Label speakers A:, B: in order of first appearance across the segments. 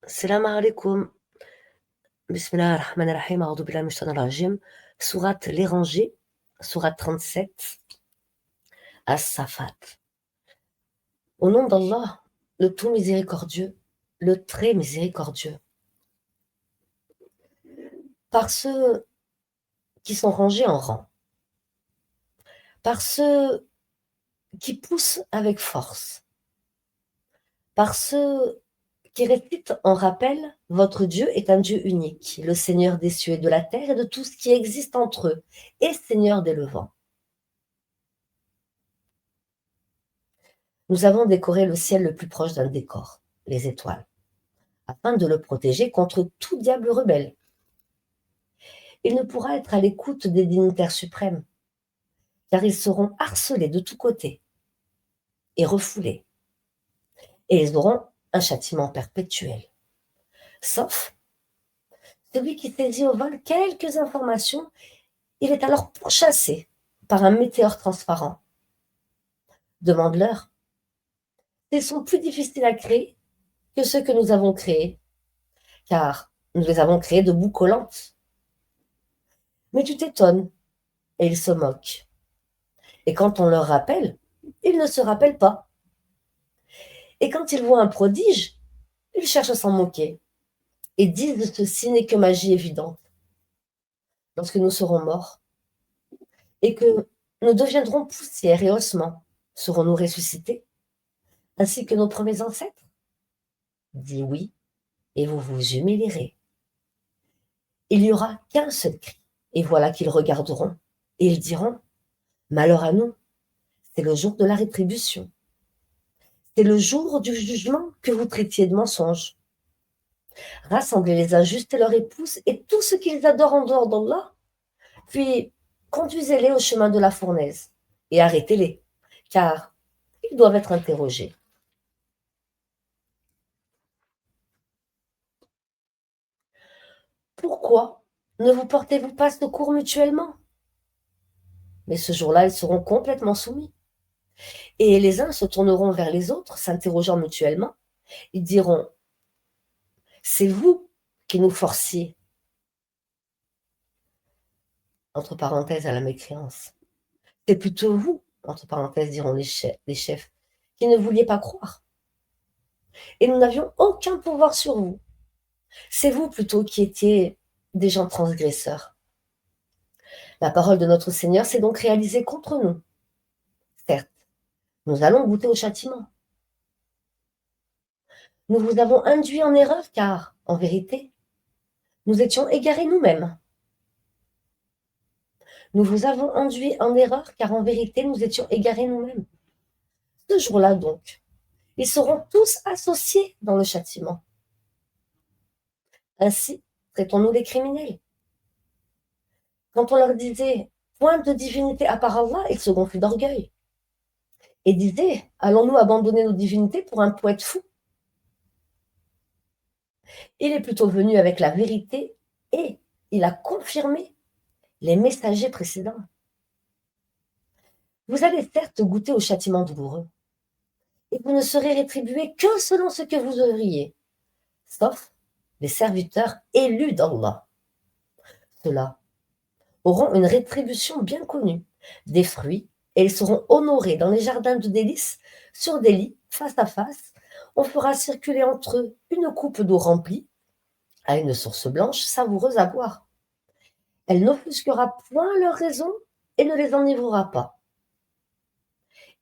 A: السلام عليكم. بسم الله الرحمن الرحيم. أعوذ بالله من الشيطان الرجيم. Sourate Les Rangers, sourate 37, As-Saffat. Au nom d'Allah, le tout miséricordieux, le très miséricordieux. Par ceux qui sont rangés en rang, par ceux qui poussent avec force, par ceux qui récitent en rappel, votre Dieu est un Dieu unique, le Seigneur des cieux et de la terre et de tout ce qui existe entre eux, et Seigneur des levants. Nous avons décoré le ciel le plus proche d'un décor, les étoiles, afin de le protéger contre tout diable rebelle. Il ne pourra être à l'écoute des dignitaires suprêmes, car ils seront harcelés de tous côtés et refoulés, et ils auront un châtiment perpétuel. Sauf celui qui saisit au vol quelques informations, il est alors pourchassé par un météore transparent. Demande-leur. Ils sont plus difficiles à créer que ceux que nous avons créés, car nous les avons créés de boue collante. Mais tu t'étonnes, et ils se moquent. Et quand on leur rappelle, ils ne se rappellent pas. Et quand ils voient un prodige, ils cherchent à s'en moquer et disent ceci n'est que magie évidente. Lorsque nous serons morts et que nous deviendrons poussière et ossements, serons-nous ressuscités, ainsi que nos premiers ancêtres? Dis oui, et vous vous humilierez. Il n'y aura qu'un seul cri, et voilà qu'ils regarderont, et ils diront, malheur à nous, c'est le jour de la rétribution. C'est le jour du jugement que vous traitiez de mensonge. Rassemblez les injustes et leurs épouses et tout ce qu'ils adorent en dehors d'Allah, puis conduisez-les au chemin de la fournaise et arrêtez-les, car ils doivent être interrogés. Pourquoi ne vous portez-vous pas secours mutuellement? Mais ce jour-là, ils seront complètement soumis. Et les uns se tourneront vers les autres, s'interrogeant mutuellement. Ils diront, c'est vous qui nous forciez, entre parenthèses, à la mécréance. C'est plutôt vous, entre parenthèses, diront les chefs, qui ne vouliez pas croire. Et nous n'avions aucun pouvoir sur vous. C'est vous plutôt qui étiez des gens transgresseurs. La parole de notre Seigneur s'est donc réalisée contre nous. Certes, nous allons goûter au châtiment. Nous vous avons induit en erreur car, en vérité, nous étions égarés nous-mêmes. Nous vous avons induit en erreur car, en vérité, nous étions égarés nous-mêmes. Ce jour-là donc, ils seront tous associés dans le châtiment. Ainsi, traitons-nous les criminels. Quand on leur disait « point de divinité à part Allah », ils se gonflaient d'orgueil et disaient « allons-nous abandonner nos divinités pour un poète fou ?» Il est plutôt venu avec la vérité et il a confirmé les messagers précédents. Vous allez certes goûter au châtiment douloureux et vous ne serez rétribués que selon ce que vous œuvriez, sauf les serviteurs élus d'Allah. Ceux-là auront une rétribution bien connue, des fruits, et ils seront honorés dans les jardins de délices, sur des lits, face à face. On fera circuler entre eux une coupe d'eau remplie, à une source blanche, savoureuse à boire. Elle n'offusquera point leur raison et ne les enivrera pas.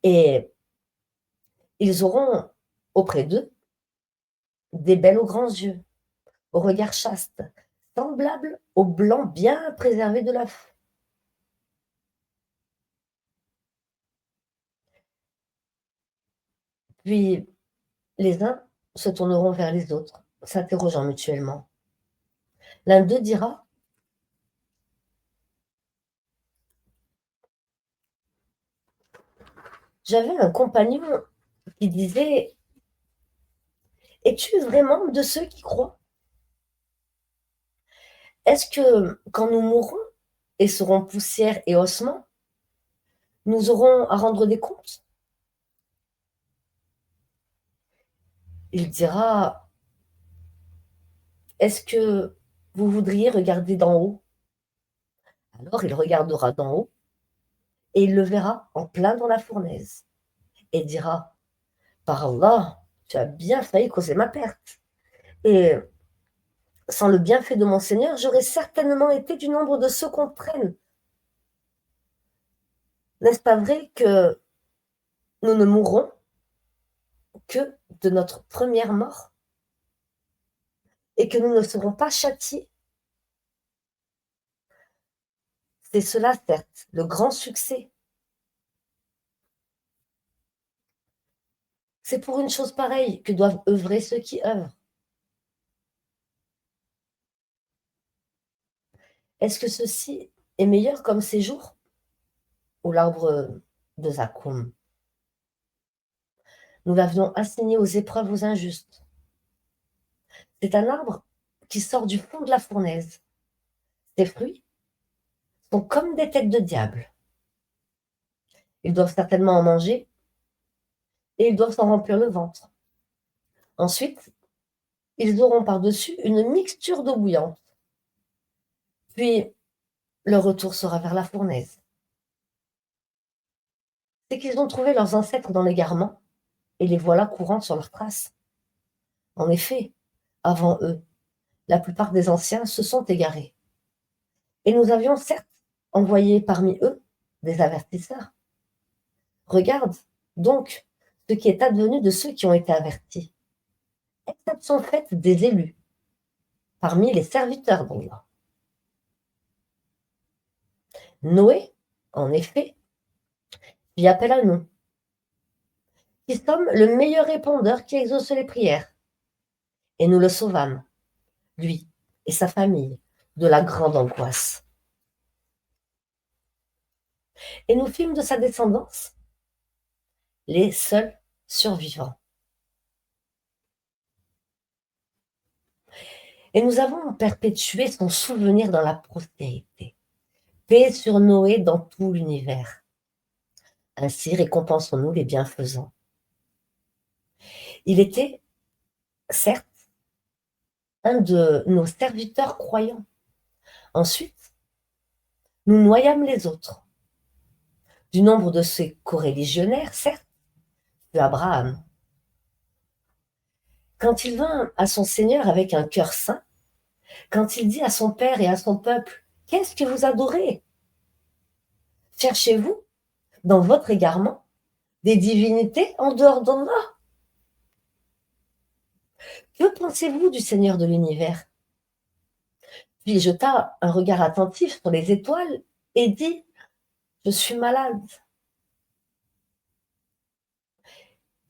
A: Et ils auront auprès d'eux des belles aux grands yeux, au regard chaste, semblables au blanc bien préservé de l'œuf. Puis les uns se tourneront vers les autres, s'interrogeant mutuellement. L'un d'eux dira, j'avais un compagnon qui disait, es-tu vraiment de ceux qui croient? Est-ce que quand nous mourrons et serons poussière et ossements, nous aurons à rendre des comptes? Il dira, Est-ce que vous voudriez regarder d'en haut? Alors il regardera d'en haut et il le verra en plein dans la fournaise et dira: «Par Allah, tu as bien failli causer ma perte et sans le bienfait de mon Seigneur, j'aurais certainement été du nombre de ceux qu'on traîne. N'est-ce pas vrai que nous ne mourrons que de notre première mort et que nous ne serons pas châtiés?» C'est cela, certes, le grand succès. C'est pour une chose pareille que doivent œuvrer ceux qui œuvrent. Est-ce que ceci est meilleur comme séjour ou l'arbre de Zakoum? Nous l'avions assigné aux épreuves aux injustes. C'est un arbre qui sort du fond de la fournaise. Ses fruits sont comme des têtes de diable. Ils doivent certainement en manger et ils doivent s'en remplir le ventre. Ensuite, ils auront par-dessus une mixture d'eau bouillante. Puis, leur retour sera vers la fournaise. C'est qu'ils ont trouvé leurs ancêtres dans l'égarement et les voilà courant sur leurs traces. En effet, avant eux, la plupart des anciens se sont égarés. Et nous avions certes envoyé parmi eux des avertisseurs. Regarde donc ce qui est advenu de ceux qui ont été avertis. Exception faite des élus, parmi les serviteurs d'Allah. Noé, en effet, fit appel à nous, qui sommes le meilleur répondeur qui exauce les prières. Et nous le sauvâmes, lui et sa famille, de la grande angoisse. Et nous fîmes de sa descendance les seuls survivants. Et nous avons perpétué son souvenir dans la postérité. Paix sur Noé dans tout l'univers. Ainsi récompensons-nous les bienfaisants. Il était, certes, un de nos serviteurs croyants. Ensuite, nous noyâmes les autres. Du nombre de ces coreligionnaires, certes, fut Abraham. Quand il vint à son Seigneur avec un cœur saint, quand il dit à son père et à son peuple: «Qu'est-ce que vous adorez? Cherchez-vous, dans votre égarement, des divinités en dehors d'Allah? Que pensez-vous du Seigneur de l'univers?» Puis il jeta un regard attentif sur les étoiles et dit: «Je suis malade.»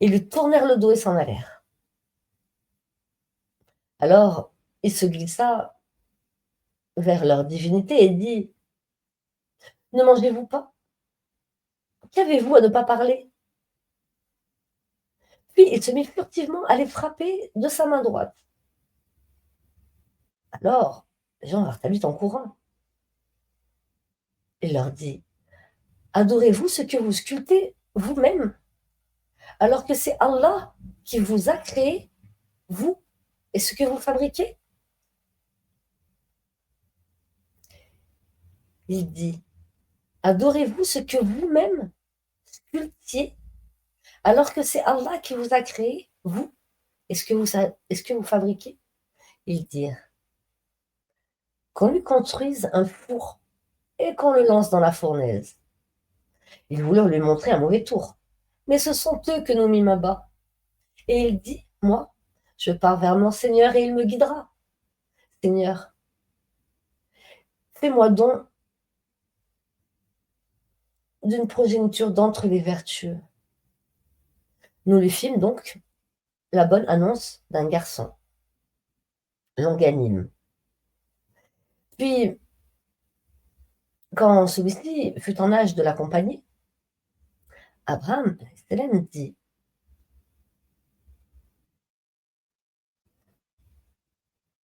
A: Ils lui tournèrent le dos et s'en allèrent. Alors il se glissa vers leur divinité et dit: «Ne mangez-vous pas? Qu'avez-vous à ne pas parler?» Puis il se mit furtivement à les frapper de sa main droite. Alors les gens vinrent à lui en courant. Il leur dit: «Adorez-vous ce que vous sculptez vous-même, alors que c'est Allah qui vous a créé, vous et ce que vous fabriquez?» Il dit: «Adorez-vous ce que vous-même sculptiez, alors que c'est Allah qui vous a créé, vous et ce que vous fabriquez?» Ils dirent: «Qu'on lui construise un four et qu'on le lance dans la fournaise.» Ils voulurent lui montrer un mauvais tour, mais ce sont eux que nous mîmes à bas. Et il dit: «Moi, je pars vers mon Seigneur et il me guidera. Seigneur, fais-moi don d'une progéniture d'entre les vertueux.» Nous lui fîmes donc la bonne annonce d'un garçon, longanime. Puis, quand celui-ci fut en âge de l'accompagner, Abraham Hélène dit: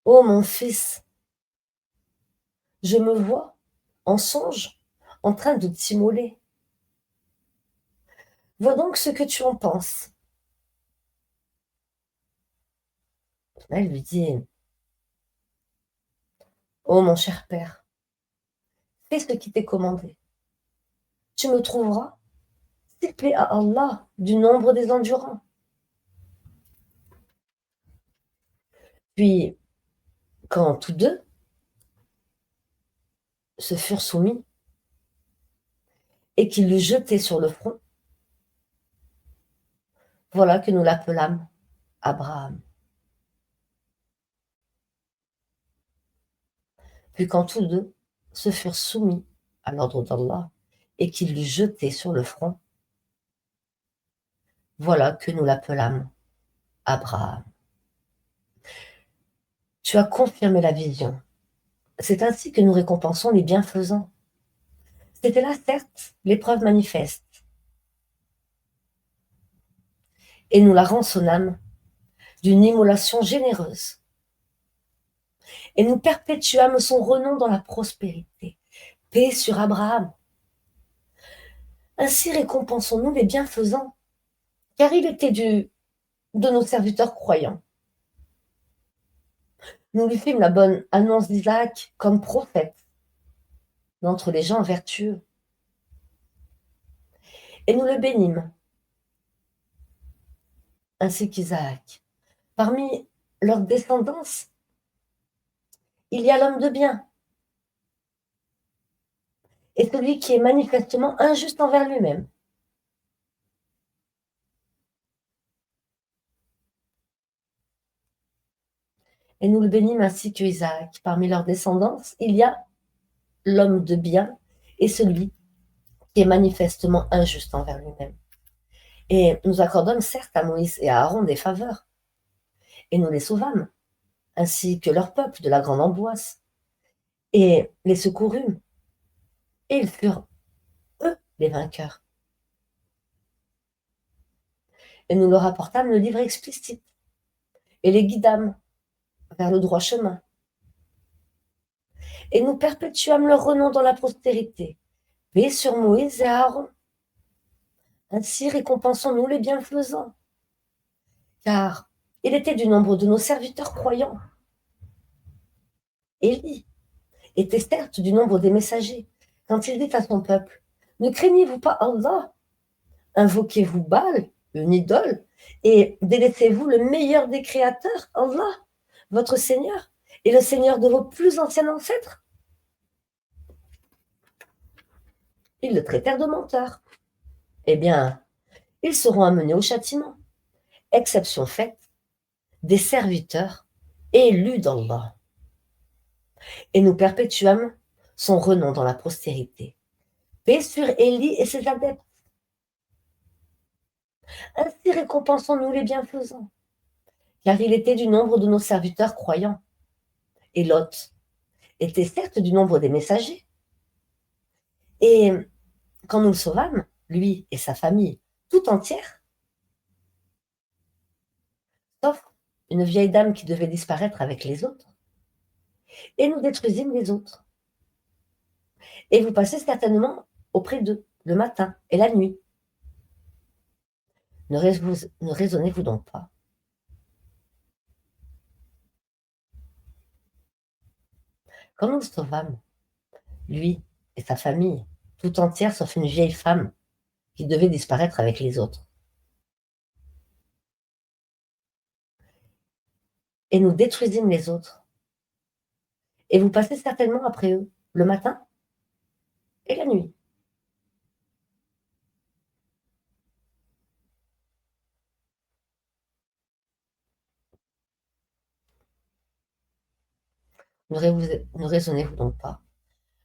A: «Ô mon fils, je me vois, en songe, en train de t'immoler. Vois donc ce que tu en penses.» Elle lui dit: Ô mon cher père, fais ce qui t'est commandé. Tu me trouveras, s'il plaît à Allah, du nombre des endurants. Puis, quand tous deux se furent soumis et qu'il l'eut jeté sur le front, voilà que nous l'appelâmes Abraham. Puis quand tous deux se furent soumis à l'ordre d'Allah et qu'il l'eut jeté sur le front, voilà que nous l'appelâmes Abraham. Tu as confirmé la vision. C'est ainsi que nous récompensons les bienfaisants. C'était là, certes, l'épreuve manifeste, et nous la rançonnâmes d'une immolation généreuse. Et nous perpétuâmes son renom dans la prospérité. Paix sur Abraham. Ainsi récompensons-nous les bienfaisants, car il était de nos serviteurs croyants. Nous lui fîmes la bonne annonce d'Isaac comme prophète d'entre les gens vertueux. Et nous le bénîmes, ainsi qu'Isaac. Parmi leur descendance, il y a l'homme de bien, et celui qui est manifestement injuste envers lui-même. Et nous le bénîmes ainsi que Isaac. Parmi leurs descendance, il y a l'homme de bien et celui qui est manifestement injuste envers lui-même. Et nous accordâmes certes à Moïse et à Aaron des faveurs, et nous les sauvâmes, ainsi que leur peuple de la grande angoisse, et les secourûmes, et ils furent, eux, les vainqueurs. Et nous leur apportâmes le livre explicite, et les guidâmes vers le droit chemin. Et nous perpétuâmes leur renom dans la postérité, paix sur Moïse et Aaron. Ainsi récompensons-nous les bienfaisants, car il était du nombre de nos serviteurs croyants. Élie était certes du nombre des messagers, quand il dit à son peuple, ne craignez-vous pas Allah, invoquez-vous Baal, une idole, et délaissez-vous le meilleur des créateurs, Allah, votre Seigneur, et le Seigneur de vos plus anciens ancêtres. Ils le traitèrent de menteur. Eh bien, ils seront amenés au châtiment, exception faite des serviteurs élus d'Allah. Et nous perpétuâmes son renom dans la postérité. Paix sur Élie et ses adeptes. Ainsi récompensons-nous les bienfaisants, car il était du nombre de nos serviteurs croyants. Et Lot était certes du nombre des messagers. Et quand nous le sauvâmes, lui et sa famille, tout entière, sauf une vieille dame qui devait disparaître avec les autres, et nous détruisîmes les autres. Et vous passez certainement auprès d'eux, le matin et la nuit. Ne raisonnez-vous donc pas. Quand nous le sauvâmes, lui et sa famille, tout entière sauf une vieille femme qui devait disparaître avec les autres, et nous détruisîmes les autres, et vous passez certainement après eux, le matin et la nuit. Ne raisonnez-vous donc pas.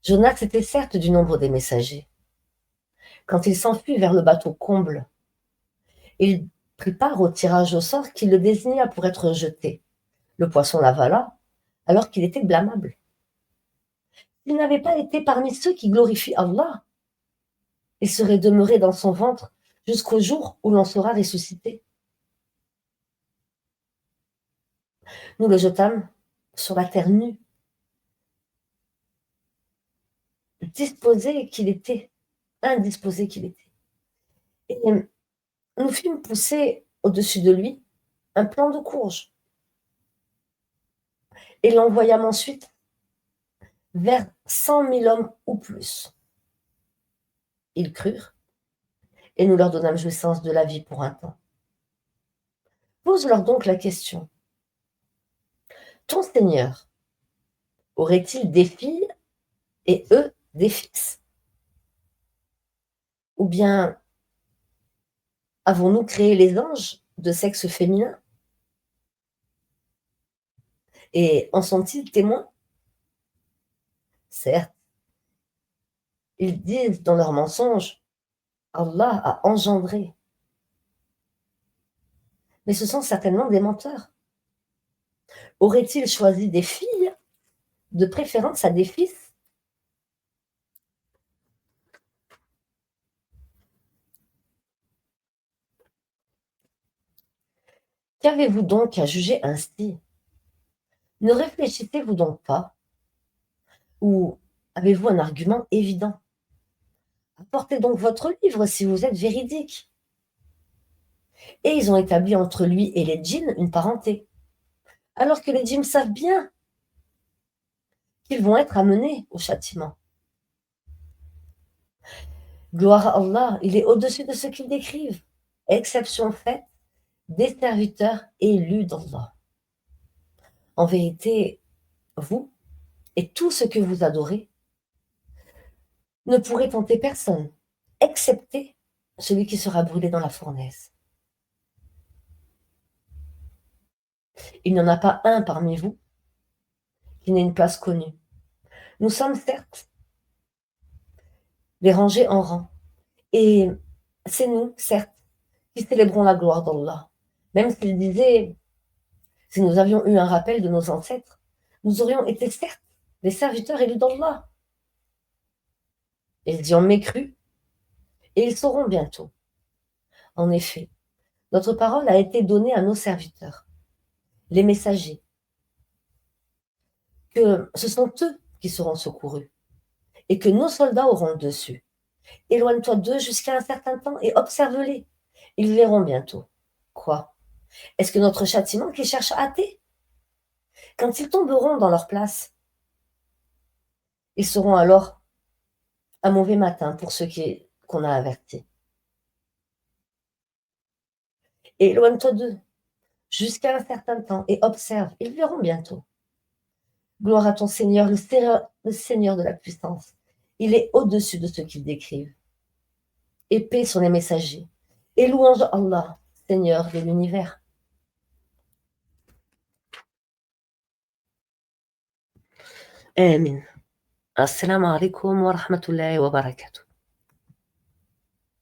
A: Jonas était certes du nombre des messagers. Quand il s'enfuit vers le bateau comble, il prit part au tirage au sort qui le désigna pour être jeté. Le poisson l'avala, alors qu'il était blâmable. Il n'avait pas été parmi ceux qui glorifient Allah et serait demeuré dans son ventre jusqu'au jour où l'on sera ressuscité. Nous le jetâmes sur la terre nue, disposé qu'il était, indisposé qu'il était. Et nous fîmes pousser au-dessus de lui un plant de courge et l'envoyâmes ensuite vers 100 000 hommes ou plus. Ils crurent, et nous leur donnâmes jouissance de la vie pour un temps. Pose-leur donc la question: ton Seigneur aurait-il des filles et eux des fils? Ou bien avons-nous créé les anges de sexe féminin? Et en sont-ils témoins? Certes, ils disent dans leur mensonge: Allah a engendré. Mais ce sont certainement des menteurs. Aurait-il choisi des filles, de préférence à des fils? Qu'avez-vous donc à juger ainsi? Ne réfléchissez-vous donc pas? Ou avez-vous un argument évident? Apportez donc votre livre si vous êtes véridique. Et ils ont établi entre lui et les djinns une parenté, alors que les djinns savent bien qu'ils vont être amenés au châtiment. Gloire à Allah, il est au-dessus de ce qu'ils décrivent. Exception faite des serviteurs élus d'Allah. En vérité, vous et tout ce que vous adorez ne pourrez tenter personne, excepté celui qui sera brûlé dans la fournaise. Il n'y en a pas un parmi vous qui n'ait une place connue. Nous sommes certes les rangés en rang, et c'est nous, certes, qui célébrons la gloire d'Allah. Même s'il disait, si nous avions eu un rappel de nos ancêtres, nous aurions été certes les serviteurs élus d'Allah. Ils y ont mécru, et ils sauront bientôt. En effet, notre parole a été donnée à nos serviteurs, les messagers, que ce sont eux qui seront secourus, et que nos soldats auront le dessus. Éloigne-toi d'eux jusqu'à un certain temps et observe-les. Ils verront bientôt. Quoi? Est-ce que notre châtiment qu'ils cherchent à hâter? Quand ils tomberont dans leur place, ils seront alors un mauvais matin pour ceux qu'on a avertis. Éloigne-toi d'eux jusqu'à un certain temps et observe. Ils verront bientôt. Gloire à ton Seigneur, le Seigneur de la puissance. Il est au-dessus de ce qu'ils décrivent. Et paix sur les messagers. Et louange à Allah, Seigneur de l'univers. Amen. Assalamu alaikum wa rahmatullahi wa barakatuh.